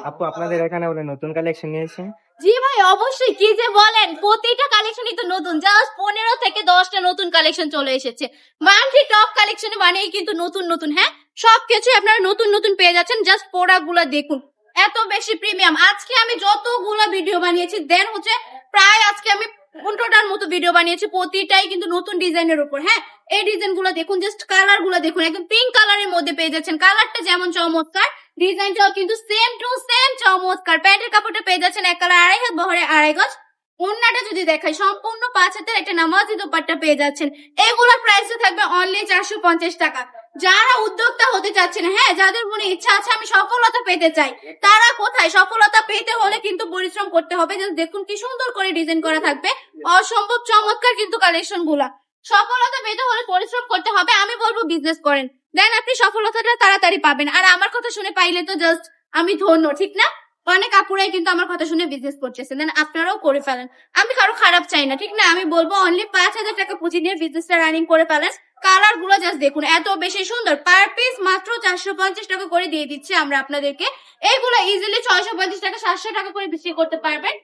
আপু আপনাদের এখানে বলে নতুন কালেকশন নিয়েছে। জি ভাই অবশ্যই, কি যে বলেন, প্রতিটা কালেকশনই তো নতুন। জাস্ট 15 থেকে 10টা নতুন কালেকশন চলে এসেছে। মান্থলি টপ কালেকশন মানেই কিন্তু নতুন নতুন। হ্যাঁ, সবকিছু আপনারা নতুন নতুন পেয়ে যাচ্ছেন। জাস্ট প্রোডাক্ট গুলা দেখুন, এত বেশি প্রিমিয়াম। আজকে আমি যতগুলা ভিডিও বানিয়েছি দেন হচ্ছে প্রায় আজকে আমি 15টার মতো ভিডিও বানিয়েছি, প্রতিটাই কিন্তু নতুন ডিজাইনের উপর। হ্যাঁ, এই ডিজাইন গুলা দেখুন, জাস্ট কালার গুলা দেখুন, একদম পিঙ্ক কালারের মধ্যে পেয়ে যাচ্ছেন। কালারটা যেমন চমৎকার, ডিজাইনটাও কিন্তু সেম টু সেম চমৎকার। প্যান্টের কাপড়টা পেয়ে যাচ্ছেন এক কালার, 2.5 হাত বহরে 2.5 গজ। ওন্নাটা যদি দেখাই, সম্পূর্ণ 5 হাতের একটা নামাজি দোপাট্টা পেয়ে যাচ্ছেন। এগুলোর প্রাইস থাকবে অনলি 450 টাকা। যারা উদ্যোক্তা হতে চাচ্ছেন, হ্যাঁ, যাদের মনে ইচ্ছা আছে আমি সফলতা পেতে চাই, তারা কোথায়? সফলতা পেতে হলে কিন্তু পরিশ্রম করতে হবে। দেখুন কি সুন্দর করে ডিজাইন করা থাকবে, অসম্ভব চমৎকার কিন্তু কালেকশন গুলা। সফলতা পেতে হলে পরিশ্রম করতে হবে। আমি বলবো বিজনেস করেন, দেন আপনি সফলতাটা তাড়াতাড়ি পাবেন। আর আমার কথা শুনে পাইলে তো জাস্ট আমি ধন্য, ঠিক না? অনেক আপুরাই কিন্তু আমার কথা শুনে বিজনেস করতেছে, দেন আপনারাও করে ফেলেন। আমি কারো খারাপ চাই না, ঠিক না? আমি বলবো অনলি 5,000 টাকা পুঁজি নিয়ে বিজনেসটা রানিং করে ফেলেন। কালার গুলো জাস্ট দেখুন, এত বেশি সুন্দর। পার পিস মাত্র 450 টাকা করে দিয়ে দিচ্ছে আমরা আপনাদেরকে। এইগুলো ইজিলি 650 টাকা 700 টাকা করে বিক্রি করতে পারবেন।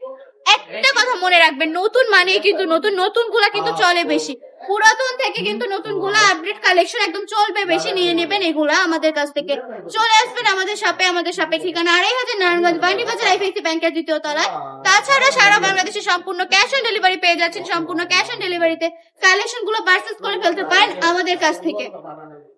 একটা কথা মনে রাখবেন, নতুন মানেই কিন্তু নতুন। নতুন গুলা কিন্তু চলে বেশি, পুরাতন থেকে কিন্তু নতুন গুলা আপডেট কালেকশন একদম চলবে বেশি। নিয়ে নেবেন এগুলা আমাদের কাছ থেকে। চলে আসবেন আমাদের শপে। আমাদের শপে ঠিকানা 2.5 নারায়ণগঞ্জ বান্ডি বাজার আইফিসি ব্যাংকের 2য় তলায়। তাছাড়া সারা বাংলাদেশে সম্পূর্ণ ক্যাশ অন ডেলিভারি পেয়ে যাচ্ছেন। সম্পূর্ণ ক্যাশ অন ডেলিভারিতে কালেকশন গুলো পারচেজ করে ফেলতে পারেন আমাদের কাছ থেকে।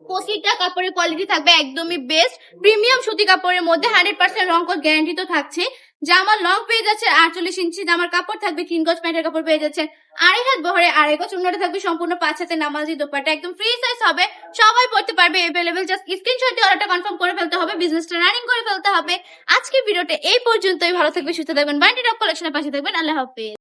প্রতিটা কাপড়ের কোয়ালিটি থাকবে একদমই বেস্ট প্রিমিয়াম সুতি কাপড়ের মধ্যে। 100% রং কোড গ্যারান্টি তো থাকছে। জামার লং পেয়ে যাচ্ছে 48 ইঞ্চি, জামার কাপড় থাকবে 3 গজ, প্যান্টের কাপড় পেয়ে যাচ্ছে 2.5 হাত বহরে 2.5 গজ। অন্যটা থাকবে সম্পূর্ণ 5 হাতে নামাজি দোপাট্টা, একদম ফ্রি সাইজ হবে, সবাই পড়তে পারবে। अवेलेबल, জাস্ট স্ক্রিনশট দিয়ে অর্ডারটা কনফার্ম করে ফেলতে হবে, বিজনেসটা রানিং করে ফেলতে হবে। আজকে ভিডিওটা এই পর্যন্তই। ভালো থাকবে, সুস্থ থাকবেন, বান্ডি টপ কালেকশনের পাশে থাকবেন। আল্লাহ হাফেজ।